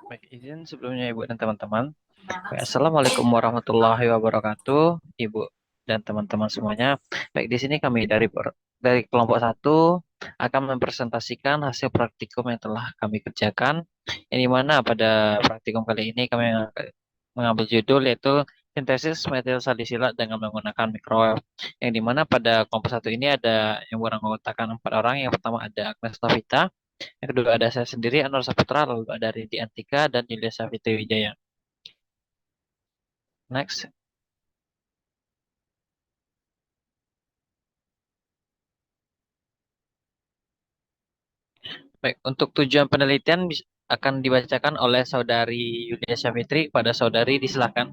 Baik, izin sebelumnya Ibu dan teman-teman. Baik, Assalamualaikum warahmatullahi wabarakatuh, Ibu dan teman-teman semuanya. Baik, di sini kami dari kelompok satu akan mempresentasikan hasil praktikum yang telah kami kerjakan. Yang dimana pada praktikum kali ini kami mengambil judul yaitu sintesis metil salisilat dengan menggunakan microwave. Yang dimana pada kelompok satu ini ada yang beranggotakan 4 orang. Yang pertama ada Agnes Novita, yang kedua ada saya sendiri, Anwar Saputra, lalu ada Ridi Antika dan Yulia Savitri Wijaya. Next. Baik, untuk tujuan penelitian akan dibacakan oleh Saudari Yulia Savitri. Pada Saudari disilahkan.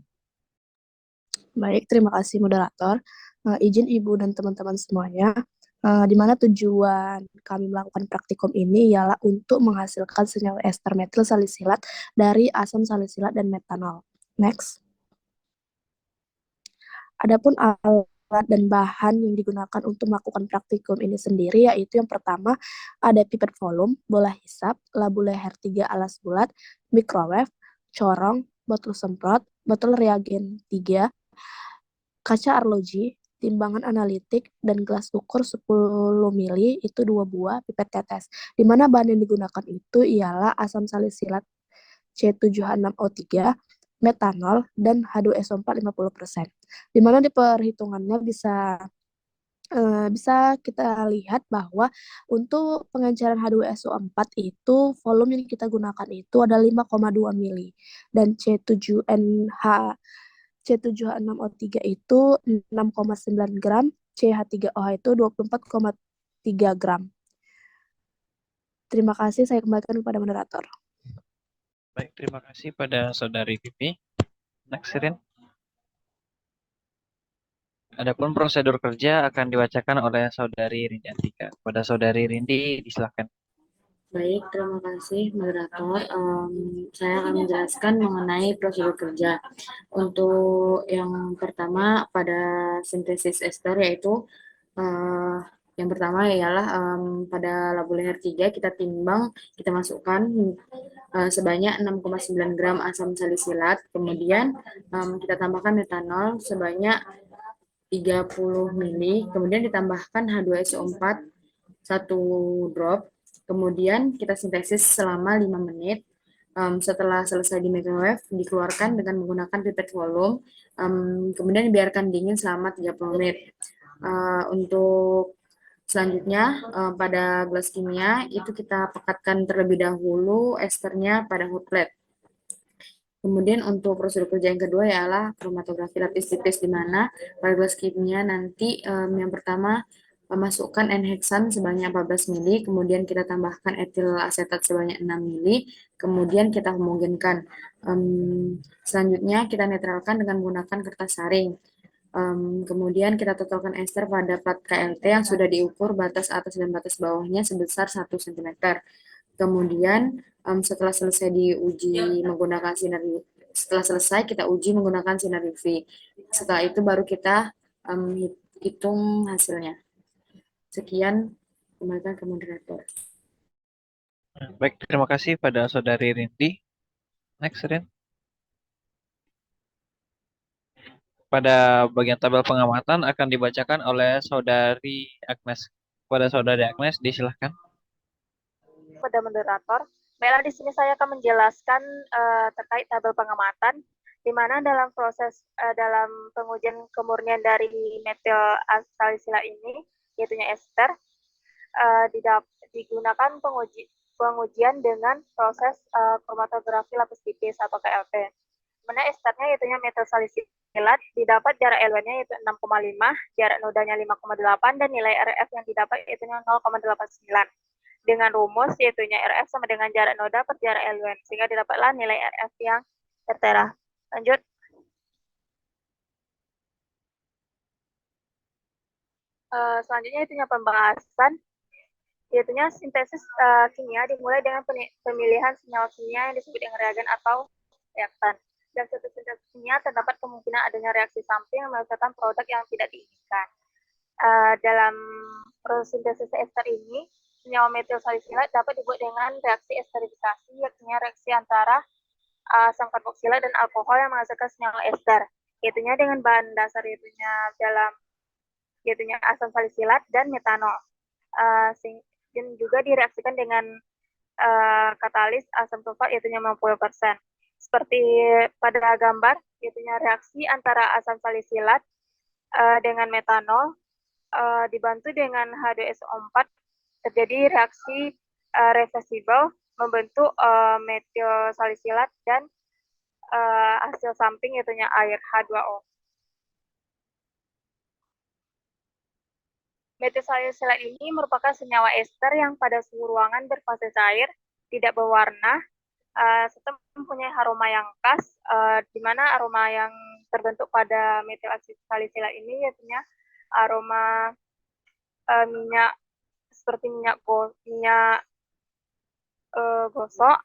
Baik, terima kasih moderator. Izin Ibu dan teman-teman semuanya, di mana tujuan kami melakukan praktikum ini ialah untuk menghasilkan senyawa ester metil salisilat dari asam salisilat dan metanol. Next. Adapun alat dan bahan yang digunakan untuk melakukan praktikum ini sendiri yaitu yang pertama ada pipet volume, bola hisap, labu leher 3 alas bulat, microwave, corong, botol semprot, botol reagen 3, kaca arloji, timbangan analitik, dan gelas ukur 10 mili itu 2 buah pipet tetes. Di mana bahan yang digunakan itu ialah asam salisilat C76O3, metanol, dan H2SO4 50%. Di mana di perhitungannya bisa kita lihat bahwa untuk pengenceran H2SO4 itu volume yang kita gunakan itu ada 5,2 mili dan C76O3 itu 6,9 gram, CH3OH itu 24,3 gram. Terima kasih, saya kembalikan kepada moderator. Baik, terima kasih pada Saudari Pipi. Next, Rin. Adapun prosedur kerja akan dibacakan oleh Saudari Rindi Antika. Pada Saudari Rindi disilahkan. Baik, terima kasih moderator. Saya akan menjelaskan mengenai prosedur kerja. Untuk yang pertama pada sintesis ester yaitu uh, yang pertama ialah pada labu leher 3 kita timbang, kita masukkan sebanyak 6,9 gram asam salisilat, kemudian kita tambahkan metanol sebanyak 30 mili, kemudian ditambahkan H2SO4 1 drop, kemudian kita sintesis selama 5 menit. Setelah selesai di microwave, dikeluarkan dengan menggunakan pipet volume, kemudian dibiarkan dingin selama 30 menit. Untuk selanjutnya, pada gelas kimia, itu kita pekatkan terlebih dahulu esternya pada hot plate. Kemudian untuk prosedur kerja yang kedua ialah kromatografi lapis tipis, di mana pada gelas kimia nanti yang pertama masukkan N-heksan sebanyak 14 mili, kemudian kita tambahkan etil asetat sebanyak 6 mili, kemudian kita homogenkan. Selanjutnya kita netralkan dengan menggunakan kertas saring. Kemudian kita totalkan ester pada plat KLT yang sudah diukur batas atas dan batas bawahnya sebesar 1 cm. Kemudian setelah selesai kita uji menggunakan sinar UV. Setelah itu baru kita hitung hasilnya. Sekian, kembalikan ke moderator. Baik, terima kasih pada Saudari Rindi. Next, Rin. Pada bagian tabel pengamatan akan dibacakan oleh Saudari Agnes. Pada Saudari Agnes disilahkan. Pada moderator, baiklah di sini saya akan menjelaskan terkait tabel pengamatan, di mana dalam proses dalam pengujian kemurnian dari metil salisilat ini, yaitunya ester, digunakan pengujian dengan proses kromatografi lapis tipis atau KLP. Mana esternya yaitunya metil salisilat didapat jarak LW-nya yaitu 6,5, jarak nodanya 5,8 dan nilai RF yang didapat yaitu 0,89. Dengan rumus yaitunya RF sama dengan jarak noda per jarak LW, sehingga didapatlah nilai RF yang tertera. Lanjut. Selanjutnya itunya pembahasan, yaitunya sintesis kimia dimulai dengan pemilihan senyawa kimia yang disebut dengan reagen atau reaktan. Dan suatu sintesis kimia terdapat kemungkinan adanya reaksi samping yang menghasilkan produk yang tidak diinginkan. Dalam proses sintesis ester ini, senyawa metil salisilat dapat dibuat dengan reaksi esterifikasi, yakni reaksi antara asam karboksila dan alkohol yang menghasilkan senyawa ester. Itunya dengan bahan dasar itunya asam salisilat dan metanol. Dan juga direaksikan dengan katalis asam sulfat itunya 50%. Seperti pada gambar, itunya reaksi antara asam salisilat dengan metanol dibantu dengan H2SO4 terjadi reaksi reversibel membentuk metil salisilat dan hasil samping itunya air H2O. Metil salisilat ini merupakan senyawa ester yang pada suhu ruangan berfase cair, tidak berwarna, serta mempunyai aroma yang khas, di mana aroma yang terbentuk pada metil salisilat ini yaitu aroma minyak seperti minyak gosok,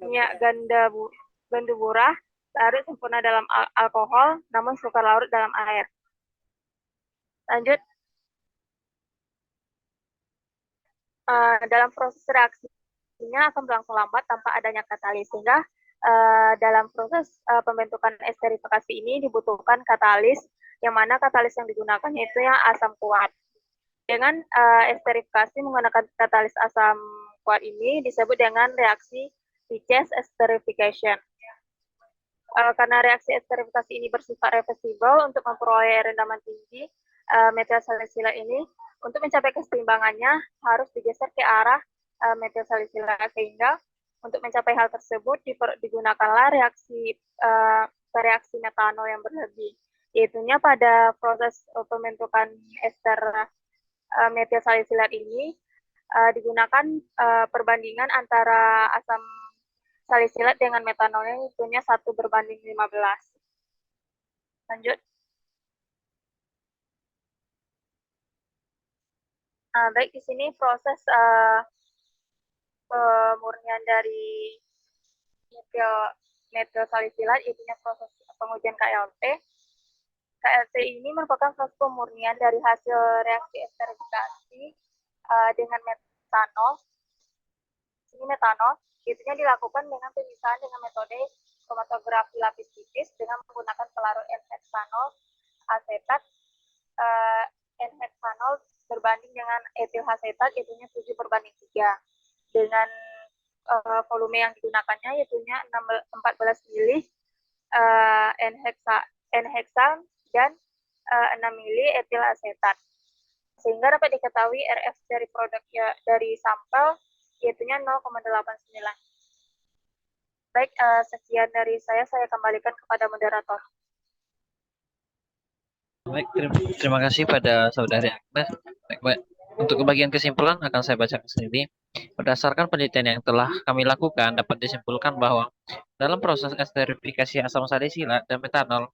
minyak gandu burah, larut sempurna dalam alkohol, namun sukar larut dalam air. Lanjut, dalam proses reaksinya akan berlangsung lambat tanpa adanya katalis, sehingga dalam proses pembentukan esterifikasi ini dibutuhkan katalis, yang mana katalis yang digunakan itu yang asam kuat. Dengan esterifikasi menggunakan katalis asam kuat ini disebut dengan reaksi Vices esterification. Karena reaksi esterifikasi ini bersifat reversibel untuk memperoleh rendaman tinggi metil salisilat ini, untuk mencapai keseimbangannya harus digeser ke arah metil salisilat, sehingga untuk mencapai hal tersebut digunakanlah reaksi metanol yang berlebih. Yaitunya pada proses pembentukan ester metil salisilat ini digunakan perbandingan antara asam salisilat dengan metanolnya itunya 1:15. Lanjut. Baik, di sini proses pemurnian dari metil salisilat, itunya proses pengujian KLT. KLT ini merupakan proses pemurnian dari hasil reaksi esterifikasi dengan metanol. Ini metanol, itunya dilakukan dengan pemisahan dengan metode kromatografi lapis tipis dengan menggunakan pelarut N-heksanol asetat. N-heksanol berbanding dengan etil asetat, itunya 7:3. Dengan volume yang digunakannya itunya 14 mili N-heksan dan 6 mili etil asetat. Sehingga dapat diketahui RF dari produknya dari sampel itunya 0,89. Baik, sekian dari saya kembalikan kepada moderator. Baik, terima kasih pada Saudari Agnes. Baik. Untuk bagian kesimpulan akan saya bacakan sendiri. Berdasarkan penelitian yang telah kami lakukan, dapat disimpulkan bahwa dalam proses esterifikasi asam salisilat dan metanol,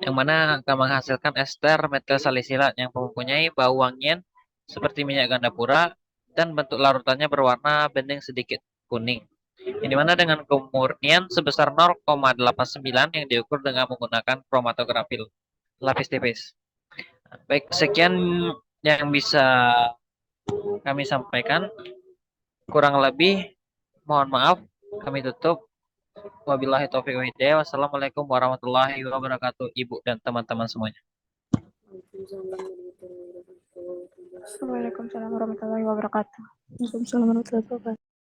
yang mana akan menghasilkan ester metil salisilat yang mempunyai bau wangian seperti minyak ganda pura dan bentuk larutannya berwarna bening sedikit kuning. Yang dimana dengan kemurnian sebesar 0,89 yang diukur dengan menggunakan kromatografi lapis tipis. Baik, sekian yang bisa kami sampaikan. Kurang lebih mohon maaf, kami tutup. Wabillahi taufiq wa hidayah. Wassalamualaikum warahmatullahi wabarakatuh, Ibu dan teman-teman semuanya. Waalaikumsalam warahmatullahi wabarakatuh. Waalaikumsalam warahmatullahi wabarakatuh.